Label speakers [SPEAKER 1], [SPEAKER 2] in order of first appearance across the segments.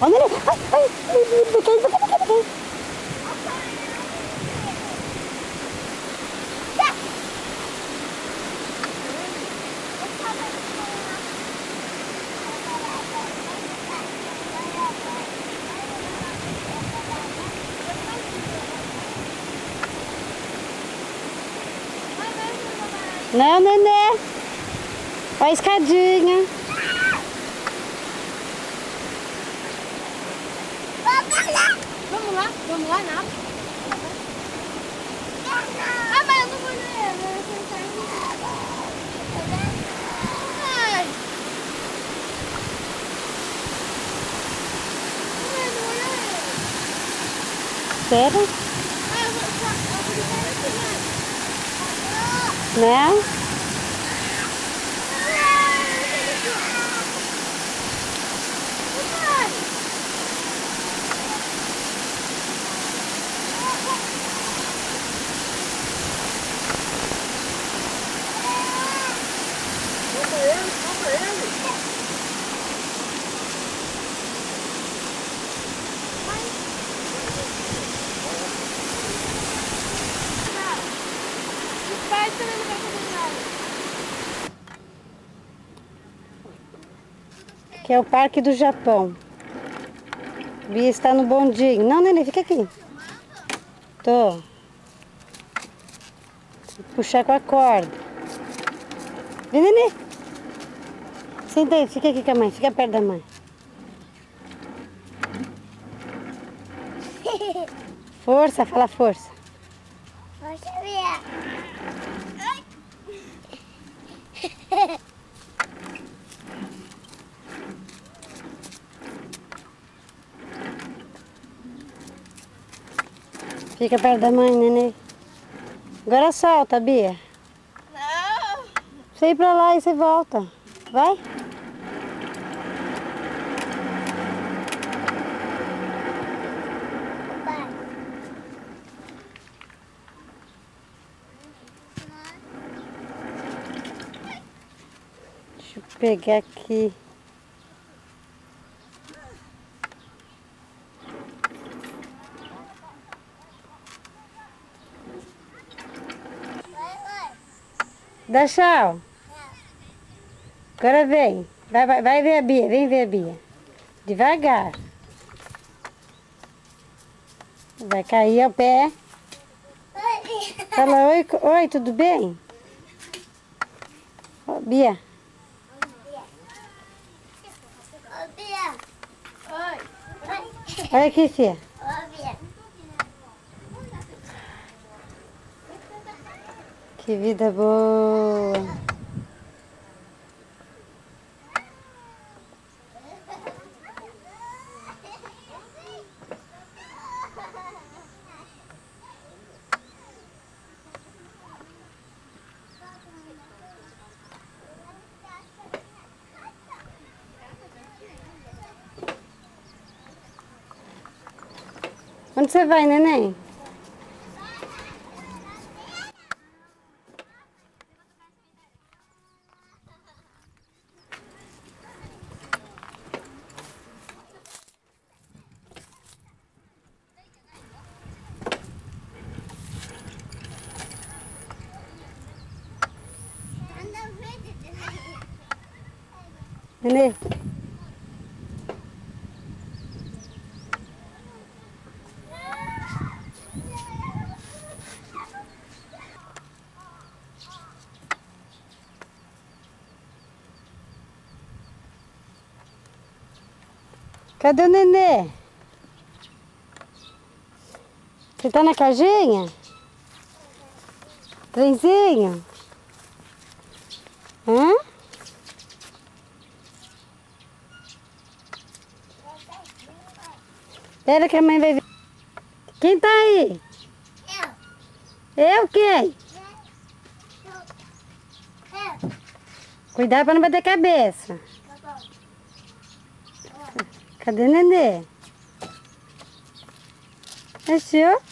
[SPEAKER 1] Ó, neném. Ai, ai, cai. Não, nenê. Olha a escadinha.
[SPEAKER 2] Vamos lá, nada. Ah, mas eu não vou ler. Ai.
[SPEAKER 1] Sério? Não? Que é o Parque do Japão. Bia está no bondinho. Não, neném, fica aqui. Tô. Vou puxar com a corda. Vem, neném. Senta aí, fica aqui com a mãe. Fica perto da mãe. Força, fala força.
[SPEAKER 2] Força, Bia.
[SPEAKER 1] Fica perto da mãe, neném. Agora solta, Bia.
[SPEAKER 2] Não.
[SPEAKER 1] Você ir pra lá e você volta. Vai. Deixa eu pegar aqui. Dá tchau. Agora vem. Vai ver a Bia. Vem ver a Bia. Devagar. Vai cair o pé. Fala oi, oi, tudo bem? Ó, Bia.
[SPEAKER 2] Bia. Oi.
[SPEAKER 1] Olha aqui, filha.
[SPEAKER 2] Bia.
[SPEAKER 1] Que vida boa. Onde você vai, neném? Nenê. Cadê o nenê? Você tá na casinha? Trenzinho? Hã? Espera que a mãe vai ver. Quem tá aí? Eu quem? Cuidado pra não bater cabeça. Cadê o nenê? Achou?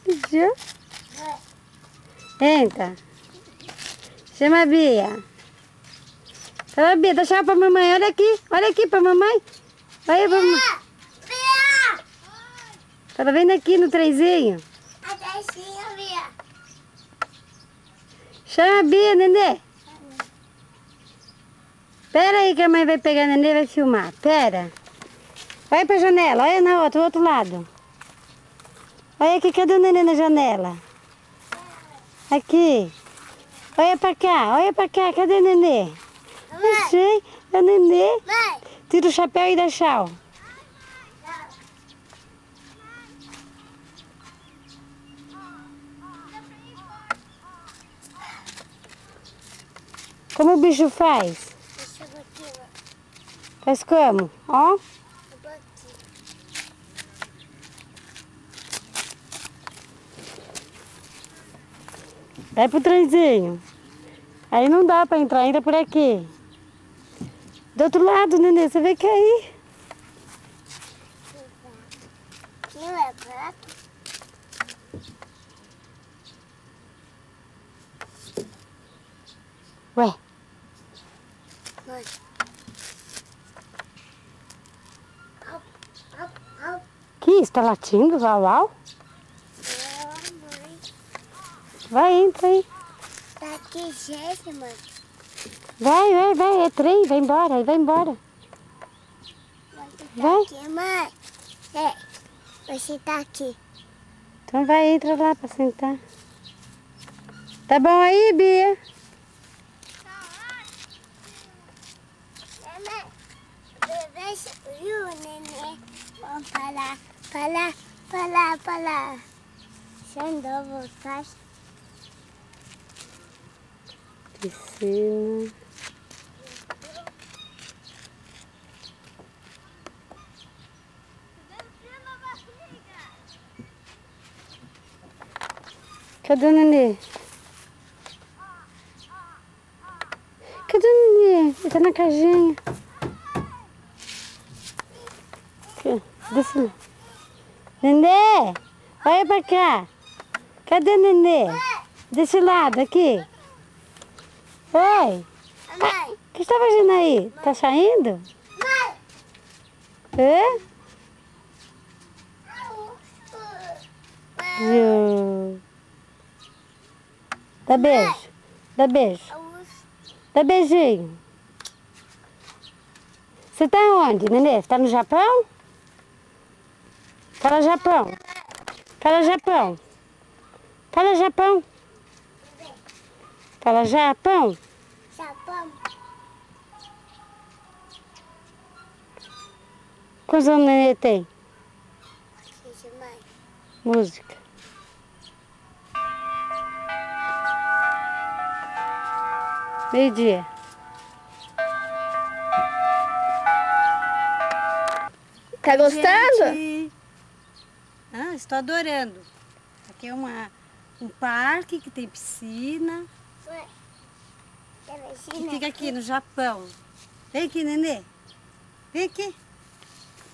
[SPEAKER 1] Achou? Entra. Chama a Bia. Fala, Bia, dá tchau pra mamãe. Olha aqui pra mamãe. Olha pra mamãe. Fala, vem aqui no trenzinho.
[SPEAKER 2] Até sim, Bia.
[SPEAKER 1] Chama a Bia, Nenê. Pera aí que a mãe vai pegar a Nenê e vai filmar. Pera. Olha pra janela, olha na outra, do outro lado. Olha aqui, cadê o Nenê na janela? Aqui. Olha pra cá, cadê o Nenê? Não sei, é o Nenê.
[SPEAKER 2] Mãe.
[SPEAKER 1] Tira o chapéu e dá tchau. Como o bicho faz?
[SPEAKER 2] Deixa eu aqui, ó.
[SPEAKER 1] Faz como? Ó.
[SPEAKER 2] Eu vou aqui.
[SPEAKER 1] Vai pro trenzinho. Aí não dá pra entrar, entra por aqui. Do outro lado, Nenê, você vai cair.
[SPEAKER 2] Não é prato?
[SPEAKER 1] Ué,
[SPEAKER 2] Mãe. Au.
[SPEAKER 1] que isso? Tá latindo? Uau, uau?
[SPEAKER 2] Mãe.
[SPEAKER 1] Vai, entra aí.
[SPEAKER 2] Tá aqui, gente, mãe.
[SPEAKER 1] Vai, é trem, vai embora, vai embora.
[SPEAKER 2] Você
[SPEAKER 1] Vai.
[SPEAKER 2] tá aqui, mãe. Você tá aqui.
[SPEAKER 1] Então vai, entra lá pra sentar. Tá bom aí, Bia?
[SPEAKER 2] Veja o neném. Vamos para lá. Xandão, voltar.
[SPEAKER 1] Piscina. Cadê o Nenê? Cadê o Nenê? Ele tá na casinha. Aqui, desce lá. Nenê! Olha pra cá. Cadê o Nenê? Desse lado, aqui. Oi!
[SPEAKER 2] Mãe.
[SPEAKER 1] O que você tá fazendo aí? Tá saindo?
[SPEAKER 2] Mãe.
[SPEAKER 1] É? Viu? Dá beijo. Dá beijo. Dá beijinho. Você tá onde, Nenê? Você tá no Japão? Fala Japão. Fala Japão. Fala Japão. Fala Japão.
[SPEAKER 2] Japão.
[SPEAKER 1] Quantos anos o Nenê tem?
[SPEAKER 2] Mãe.
[SPEAKER 1] Música. Meio-dia.
[SPEAKER 3] Tá gostando?
[SPEAKER 1] Gente, estou adorando. Aqui é um parque que tem piscina. Que fica aqui no Japão. Vem aqui, Nenê. Vem aqui.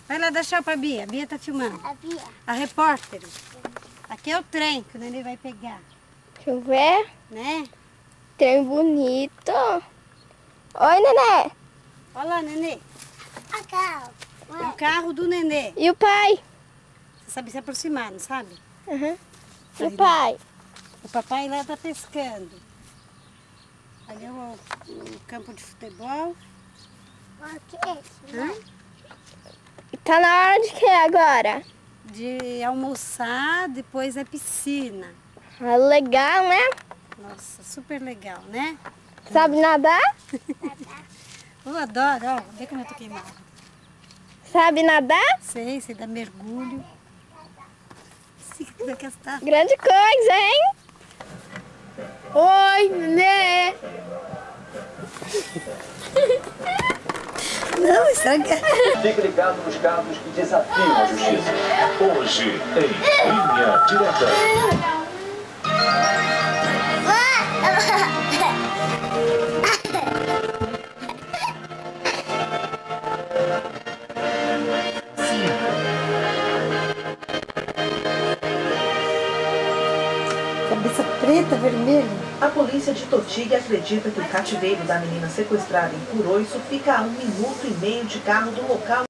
[SPEAKER 1] Vai lá dar tchau pra Bia. A Bia tá filmando.
[SPEAKER 2] A Bia.
[SPEAKER 1] A repórter. Aqui é o trem que o Nenê vai pegar.
[SPEAKER 3] Deixa eu ver.
[SPEAKER 1] Né?
[SPEAKER 3] Trem bonito. Oi, Nenê.
[SPEAKER 1] Olha lá, Nenê.
[SPEAKER 2] A carro.
[SPEAKER 1] É o carro do Nenê.
[SPEAKER 3] E o pai?
[SPEAKER 1] Você sabe se aproximar, não sabe?
[SPEAKER 3] Uhum. E o
[SPEAKER 1] Ali,
[SPEAKER 3] pai?
[SPEAKER 1] O papai lá tá pescando. Ali é o campo de futebol. Hã?
[SPEAKER 3] E tá na hora de quê agora?
[SPEAKER 1] De almoçar, depois é piscina.
[SPEAKER 3] Ah, legal, né?
[SPEAKER 1] Nossa, super legal, né?
[SPEAKER 3] Sabe nadar?
[SPEAKER 1] Eu adoro, ó. Vê como eu tô queimada.
[SPEAKER 3] Sabe nadar?
[SPEAKER 1] Sei dá mergulho. Sim, que está.
[SPEAKER 3] Grande coisa, hein? Oi, Nenê.
[SPEAKER 1] Não, estraga.
[SPEAKER 4] Fique ligado nos casos que desafiam a justiça. Hoje, em Linha Direta.
[SPEAKER 1] Cabeça preta, vermelha.
[SPEAKER 5] A polícia de Totiga acredita que o cativeiro da menina sequestrada em Curoiço fica a 1 minuto e meio de carro do local.